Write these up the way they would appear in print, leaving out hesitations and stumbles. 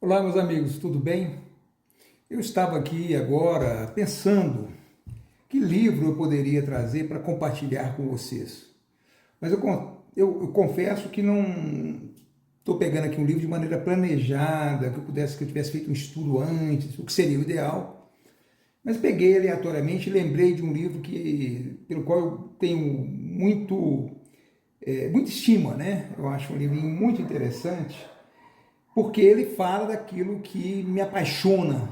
Olá, meus amigos, tudo bem? Eu estava aqui agora pensando que livro eu poderia trazer para compartilhar com vocês. Mas eu confesso que não estou pegando aqui um livro de maneira planejada, que eu tivesse feito um estudo antes, o que seria o ideal. Mas peguei aleatoriamente e lembrei de um livro pelo qual eu tenho muita estima, né? Eu acho um livro muito interessante porque ele fala daquilo que me apaixona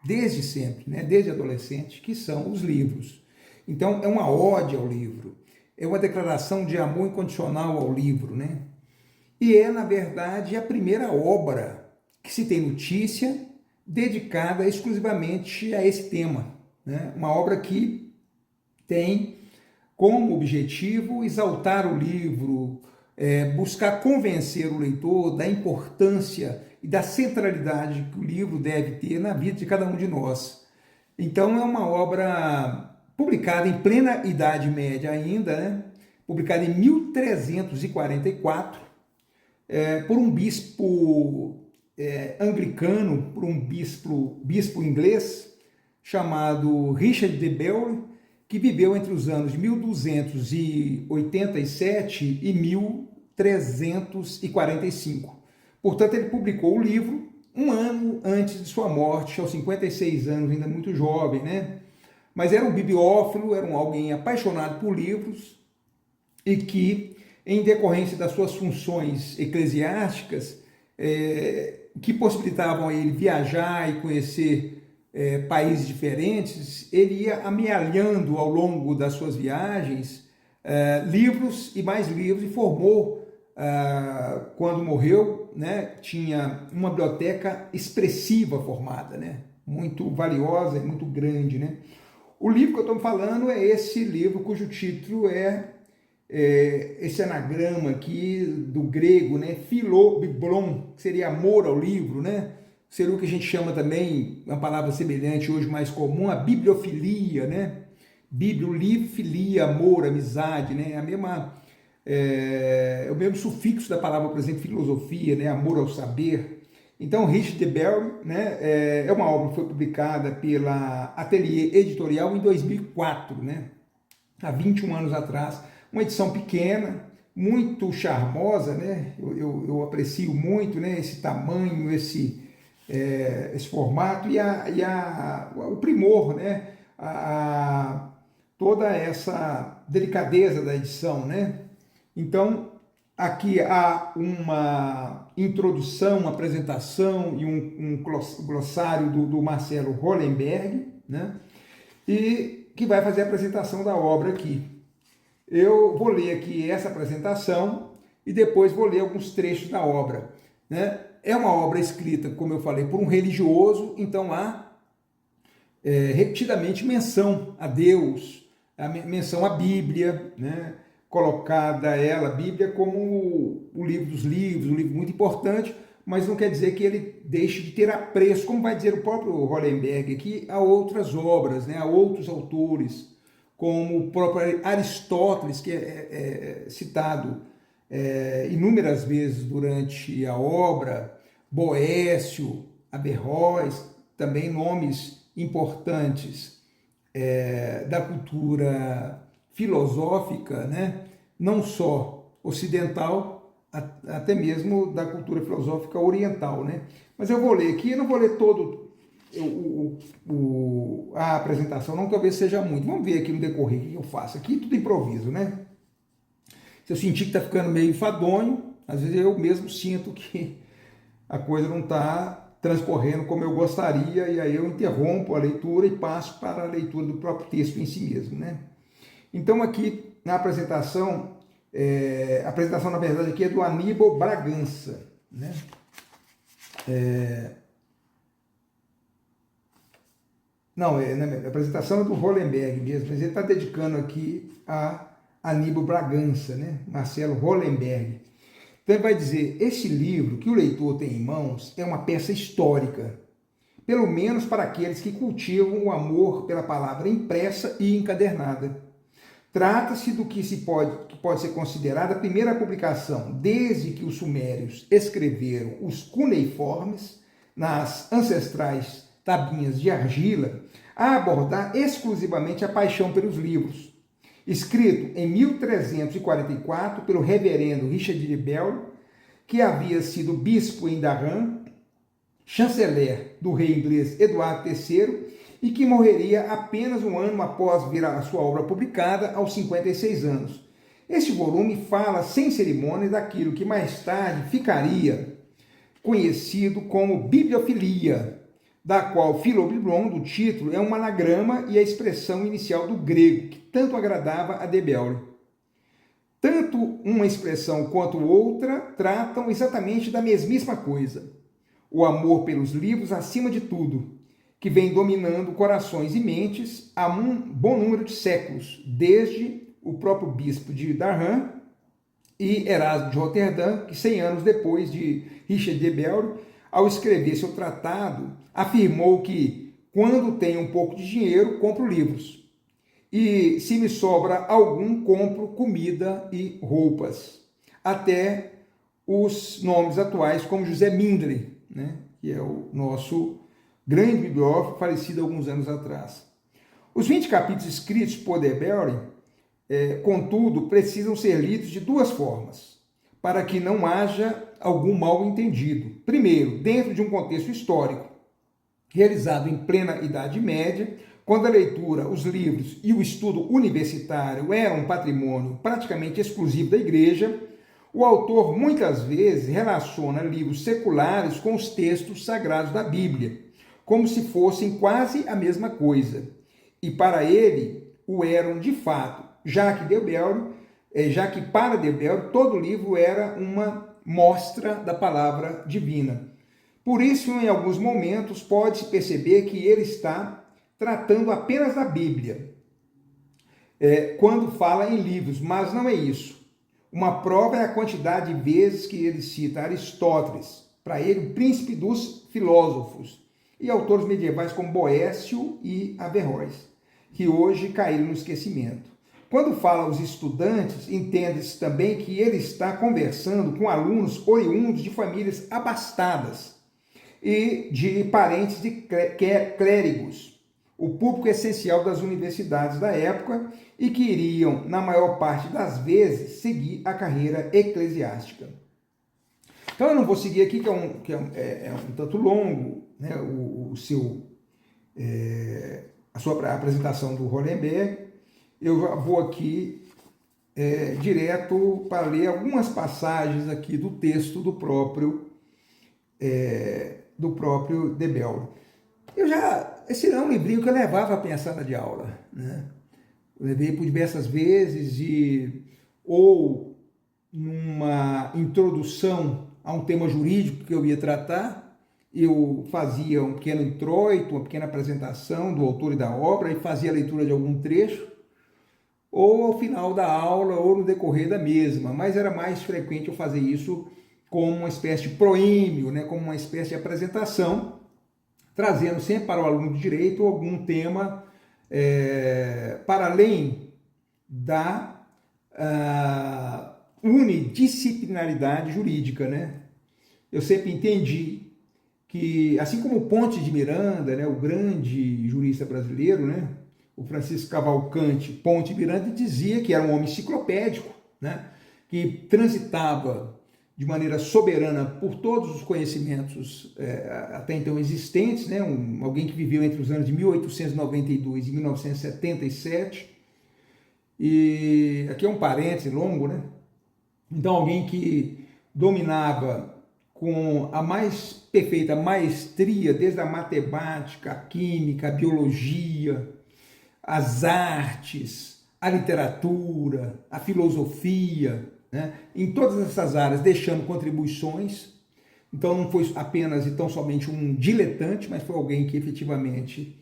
desde sempre, né? Desde adolescente, que são os livros. Então, é uma ode ao livro, é uma declaração de amor incondicional ao livro, né? E é, na verdade, a primeira obra que se tem notícia dedicada exclusivamente a esse tema, né? Uma obra que tem como objetivo exaltar o livro, buscar convencer o leitor da importância e da centralidade que o livro deve ter na vida de cada um de nós. Então é uma obra publicada em plena Idade Média ainda, né? Publicada em 1344, por um bispo anglicano, por um bispo inglês chamado Richard de Bury, que viveu entre os anos de 1287 e 1345. Portanto, ele publicou o livro um ano antes de sua morte, aos 56 anos, ainda muito jovem, né? Mas era um bibliófilo, era alguém apaixonado por livros e que, em decorrência das suas funções eclesiásticas, que possibilitavam a ele viajar e conhecer países diferentes, ele ia amealhando ao longo das suas viagens livros e mais livros, e formou, quando morreu, né, tinha uma biblioteca expressiva formada, né, muito valiosa e muito grande, né. O livro que eu estou falando é esse livro cujo título é esse anagrama aqui do grego, né, philobiblon, que seria amor ao livro, né. Seria o que a gente chama também, uma palavra semelhante hoje mais comum, a bibliofilia, né? Livro, filia, amor, amizade, né? O mesmo sufixo da palavra, por exemplo, filosofia, né? Amor ao saber. Então, Richard de Bury, né? É uma obra que foi publicada pela Atelier Editorial em 2004, né? Há 21 anos atrás. Uma edição pequena, muito charmosa, né? Eu aprecio muito, né? Esse tamanho, esse formato e o primor, né? Toda essa delicadeza da edição, né? Então, aqui há uma introdução, uma apresentação e um glossário do Marcelo Hollenberg, né? E que vai fazer a apresentação da obra aqui. Eu vou ler aqui essa apresentação e depois vou ler alguns trechos da obra, né? É uma obra escrita, como eu falei, por um religioso, então há repetidamente menção a Deus, menção à Bíblia, né? Colocada a Bíblia como o livro dos livros, um livro muito importante, mas não quer dizer que ele deixe de ter apreço, como vai dizer o próprio Hollenberg aqui, a outras obras, né? A outros autores, como o próprio Aristóteles, que é citado inúmeras vezes durante a obra, Boécio, Averroes, também nomes importantes da cultura filosófica, né? Não só ocidental, até mesmo da cultura filosófica oriental, né? Mas eu vou ler aqui, eu não vou ler todo a apresentação, não, talvez seja muito. Vamos ver aqui no decorrer o que eu faço. Aqui tudo improviso, né? Se eu sentir que está ficando meio enfadonho, às vezes eu mesmo sinto que a coisa não está transcorrendo como eu gostaria, e aí eu interrompo a leitura e passo para a leitura do próprio texto em si mesmo, né? Então aqui na apresentação, a apresentação na verdade aqui é do Aníbal Bragança, né? A apresentação é do Hollenberg mesmo, mas ele está dedicando aqui a Aníbal Bragança, né? Marcelo Hollenberg. Então ele vai dizer, esse livro que o leitor tem em mãos é uma peça histórica, pelo menos para aqueles que cultivam o amor pela palavra impressa e encadernada. Trata-se do que pode ser considerada a primeira publicação, desde que os sumérios escreveram os cuneiformes, nas ancestrais tabinhas de argila, a abordar exclusivamente a paixão pelos livros. Escrito em 1344 pelo reverendo Richard de Bello, que havia sido bispo em Durham, chanceler do rei inglês Eduardo III, e que morreria apenas um ano após vir a sua obra publicada, aos 56 anos. Este volume fala sem cerimônia daquilo que mais tarde ficaria conhecido como bibliofilia, da qual filobiblon, do título, é um anagrama e a expressão inicial do grego, que tanto agradava a de Bello. Tanto uma expressão quanto outra tratam exatamente da mesmíssima coisa: o amor pelos livros acima de tudo, que vem dominando corações e mentes há um bom número de séculos, desde o próprio bispo de Durham e Erasmo de Roterdã, que 100 anos depois de Richard de Bello, ao escrever seu tratado, afirmou que, quando tenho um pouco de dinheiro, compro livros, e se me sobra algum, compro comida e roupas. Até os nomes atuais, como José Mindre, né, que é o nosso grande bibliógrafo, falecido há alguns anos atrás. Os 20 capítulos escritos por de Bello, contudo, precisam ser lidos de duas formas, para que não haja algum mal entendido. Primeiro, dentro de um contexto histórico, realizado em plena Idade Média, quando a leitura, os livros e o estudo universitário eram um patrimônio praticamente exclusivo da Igreja, o autor muitas vezes relaciona livros seculares com os textos sagrados da Bíblia, como se fossem quase a mesma coisa. E para ele o eram de fato, já que para de Bello todo livro era uma mostra da palavra divina. Por isso, em alguns momentos, pode-se perceber que ele está tratando apenas da Bíblia, quando fala em livros, mas não é isso. Uma prova é a quantidade de vezes que ele cita Aristóteles, para ele o príncipe dos filósofos, e autores medievais como Boécio e Averroes, que hoje caíram no esquecimento. Quando fala aos estudantes, entende-se também que ele está conversando com alunos oriundos de famílias abastadas e de parentes de clérigos, o público essencial das universidades da época e que iriam, na maior parte das vezes, seguir a carreira eclesiástica. Então eu não vou seguir aqui, que é um tanto longo, né, a sua apresentação do Hollenberg. Eu já vou aqui direto para ler algumas passagens aqui do texto do próprio de Bello. Esse é um livrinho que eu levava para a sala de aula, né? Eu levei por diversas vezes, ou numa introdução a um tema jurídico que eu ia tratar, eu fazia um pequeno introito, uma pequena apresentação do autor e da obra, e fazia a leitura de algum trecho, ou ao final da aula, ou no decorrer da mesma, mas era mais frequente eu fazer isso como uma espécie de proêmio, né, como uma espécie de apresentação, trazendo sempre para o aluno de direito algum tema para além da unidisciplinaridade jurídica, né? Eu sempre entendi que, assim como Ponte de Miranda, né, o grande jurista brasileiro, né, o Francisco Cavalcante Ponte de Miranda, dizia que era um homem enciclopédico, né, que transitava de maneira soberana por todos os conhecimentos até então existentes, né, alguém que viveu entre os anos de 1892 e 1977, e aqui é um parêntese longo, né? Então, alguém que dominava com a mais perfeita maestria, desde a matemática, a química, a biologia, as artes, a literatura, a filosofia, né? Em todas essas áreas, deixando contribuições. Então, não foi apenas e tão somente um diletante, mas foi alguém que efetivamente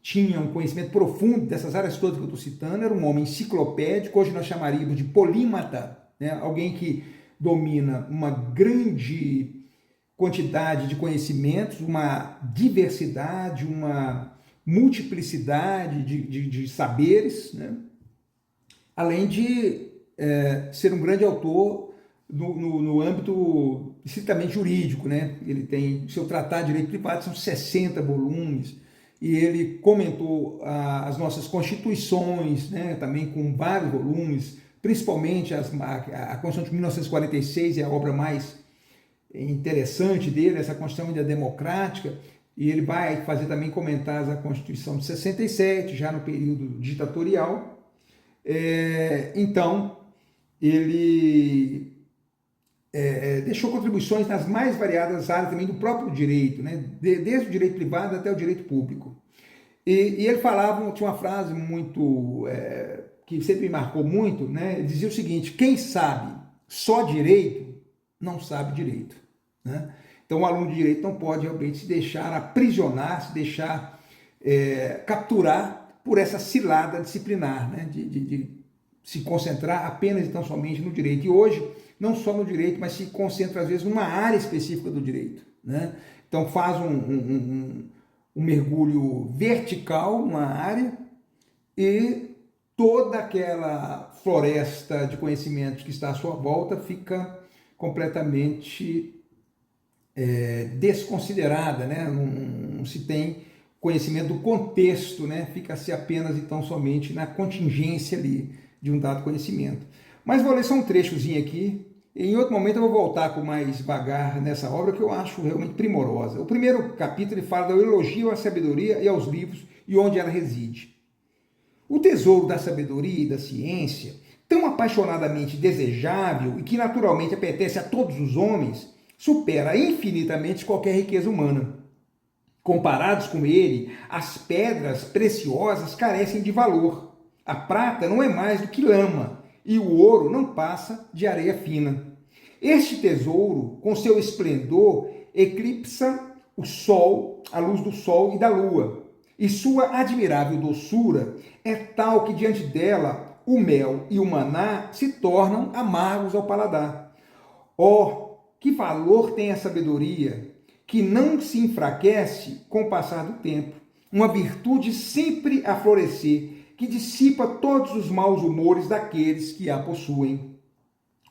tinha um conhecimento profundo dessas áreas todas que eu estou citando. Era um homem enciclopédico, hoje nós chamaríamos de polímata, né? Alguém que domina uma grande quantidade de conhecimentos, uma diversidade, uma multiplicidade de saberes, né? Além de ser um grande autor no âmbito estritamente jurídico, né? Ele tem seu tratado de direito privado, são 60 volumes, e ele comentou as nossas constituições, né? Também com vários volumes, principalmente a Constituição de 1946 é a obra mais interessante dele, essa Constituição ainda democrática, e ele vai fazer também comentários da Constituição de 67, já no período ditatorial. Então, ele deixou contribuições nas mais variadas áreas também do próprio direito, né? Desde o direito privado até o direito público. E ele falava, tinha uma frase muito, que sempre me marcou muito, né? Ele dizia o seguinte: quem sabe só direito, não sabe direito, né? Então o aluno de direito não pode realmente se deixar aprisionar, se deixar capturar por essa cilada disciplinar, né? De se concentrar apenas e tão somente no direito. E hoje, não só no direito, mas se concentra às vezes numa área específica do direito, né? Então faz um mergulho vertical numa área e toda aquela floresta de conhecimentos que está à sua volta fica completamente desconsiderada, né? Não se tem conhecimento do contexto, né? Fica-se apenas e tão somente na contingência ali de um dado conhecimento. Mas vou ler só um trechozinho aqui. Em outro momento eu vou voltar com mais vagar nessa obra que eu acho realmente primorosa. O primeiro capítulo ele fala do elogio à sabedoria e aos livros e onde ela reside. O tesouro da sabedoria e da ciência, tão apaixonadamente desejável e que naturalmente apetece a todos os homens, supera infinitamente qualquer riqueza humana. Comparados com ele, as pedras preciosas carecem de valor. A prata não é mais do que lama, e o ouro não passa de areia fina. Este tesouro, com seu esplendor, eclipsa o sol, a luz do sol e da lua, e sua admirável doçura é tal que diante dela o mel e o maná se tornam amargos ao paladar. Oh, que valor tem a sabedoria, que não se enfraquece com o passar do tempo, uma virtude sempre a florescer, que dissipa todos os maus humores daqueles que a possuem.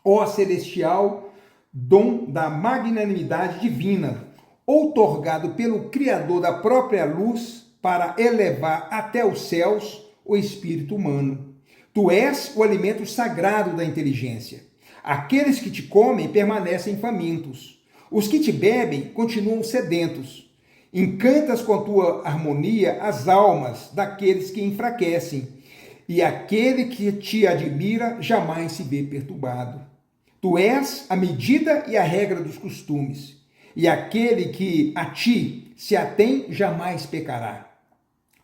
Ó celestial dom da magnanimidade divina, outorgado pelo Criador da própria luz para elevar até os céus o espírito humano. Tu és o alimento sagrado da inteligência. Aqueles que te comem permanecem famintos. Os que te bebem continuam sedentos. Encantas com a tua harmonia as almas daqueles que enfraquecem, e aquele que te admira jamais se vê perturbado. Tu és a medida e a regra dos costumes, e aquele que a ti se atém jamais pecará.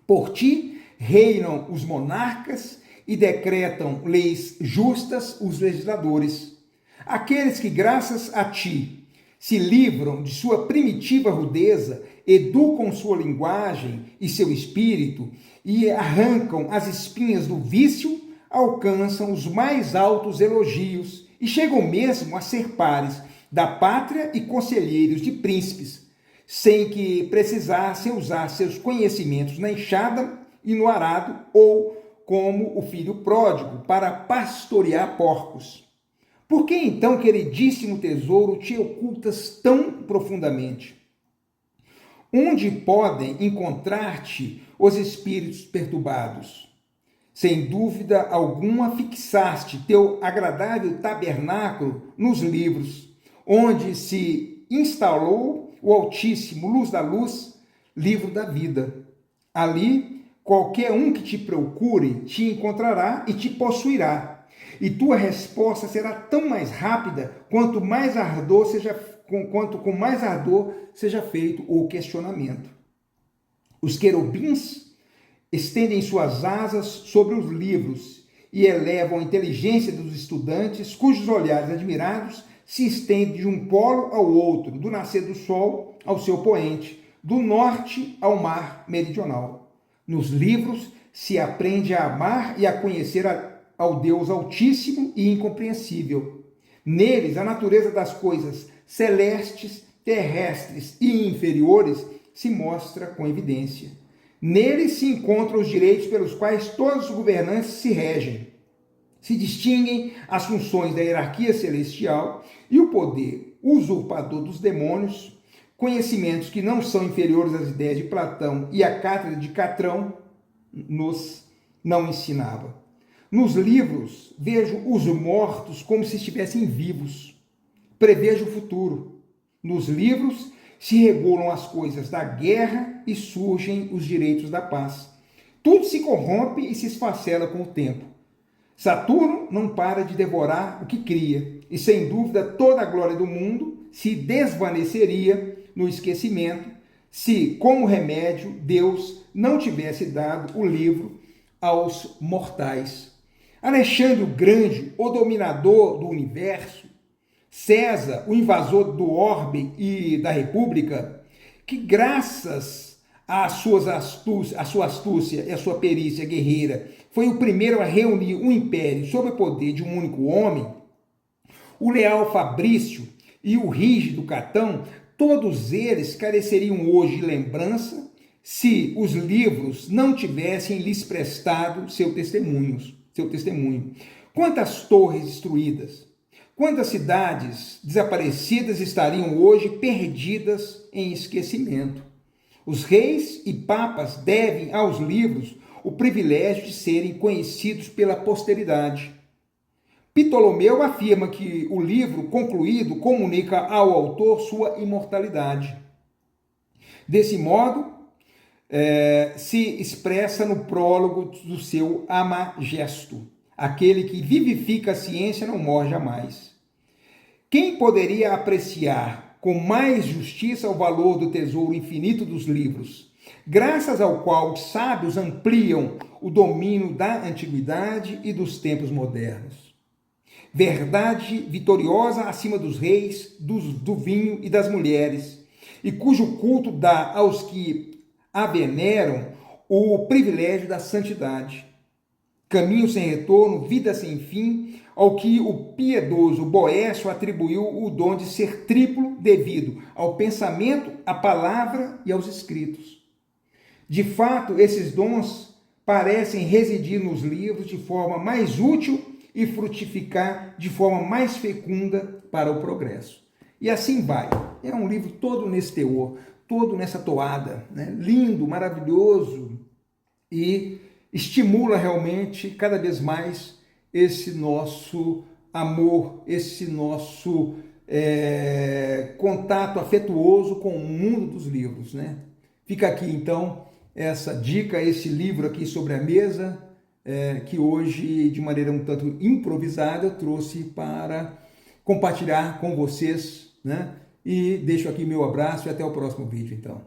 Por ti reinam os monarcas e decretam leis justas os legisladores. Aqueles que, graças a ti, se livram de sua primitiva rudeza, educam sua linguagem e seu espírito e arrancam as espinhas do vício, alcançam os mais altos elogios e chegam mesmo a ser pares da pátria e conselheiros de príncipes, sem que precisassem usar seus conhecimentos na enxada e no arado ou como o filho pródigo para pastorear porcos. Por que então, queridíssimo tesouro, te ocultas tão profundamente? Onde podem encontrar-te os espíritos perturbados? Sem dúvida alguma, fixaste teu agradável tabernáculo nos livros, onde se instalou o Altíssimo, luz da luz, livro da vida. Ali, qualquer um que te procure te encontrará e te possuirá. E tua resposta será tão mais rápida quanto com mais ardor seja feito o questionamento. Os querubins estendem suas asas sobre os livros e elevam a inteligência dos estudantes, cujos olhares admirados se estendem de um polo ao outro, do nascer do sol ao seu poente, do norte ao mar meridional. Nos livros se aprende a amar e a conhecer ao Deus Altíssimo e incompreensível. Neles, a natureza das coisas celestes, terrestres e inferiores se mostra com evidência. Neles se encontram os direitos pelos quais todos os governantes se regem. Se distinguem as funções da hierarquia celestial e o poder usurpador dos demônios, conhecimentos que não são inferiores às ideias de Platão e a cátedra de Catrão nos não ensinava. Nos livros, vejo os mortos como se estivessem vivos. Prevejo o futuro. Nos livros, se regulam as coisas da guerra e surgem os direitos da paz. Tudo se corrompe e se esfacela com o tempo. Saturno não para de devorar o que cria, e sem dúvida toda a glória do mundo se desvaneceria no esquecimento se, como remédio, Deus não tivesse dado o livro aos mortais. Alexandre o Grande, o dominador do universo, César, o invasor do orbe e da república, que graças à sua astúcia e à sua perícia guerreira, foi o primeiro a reunir um império sob o poder de um único homem, o leal Fabrício e o rígido Catão, todos eles careceriam hoje de lembrança se os livros não tivessem lhes prestado seu testemunho. Quantas torres destruídas, quantas cidades desaparecidas estariam hoje perdidas em esquecimento. Os reis e papas devem aos livros o privilégio de serem conhecidos pela posteridade. Ptolomeu afirma que o livro concluído comunica ao autor sua imortalidade. Desse modo, se expressa no prólogo do seu Amagesto. Aquele que vivifica a ciência não morre jamais. Quem poderia apreciar com mais justiça o valor do tesouro infinito dos livros, graças ao qual os sábios ampliam o domínio da antiguidade e dos tempos modernos? Verdade vitoriosa acima dos reis, do vinho e das mulheres, e cujo culto dá aos que a veneram o privilégio da santidade. Caminho sem retorno, vida sem fim, ao que o piedoso Boécio atribuiu o dom de ser triplo devido ao pensamento, à palavra e aos escritos. De fato, esses dons parecem residir nos livros de forma mais útil e frutificar de forma mais fecunda para o progresso. E assim vai. É um livro todo nesse teor, todo nessa toada, né? Lindo, maravilhoso, e estimula realmente cada vez mais esse nosso amor, esse nosso contato afetuoso com o mundo dos livros, né? Fica aqui então essa dica, esse livro aqui sobre a mesa, que hoje, de maneira um tanto improvisada, eu trouxe para compartilhar com vocês, né? E deixo aqui meu abraço e até o próximo vídeo, então.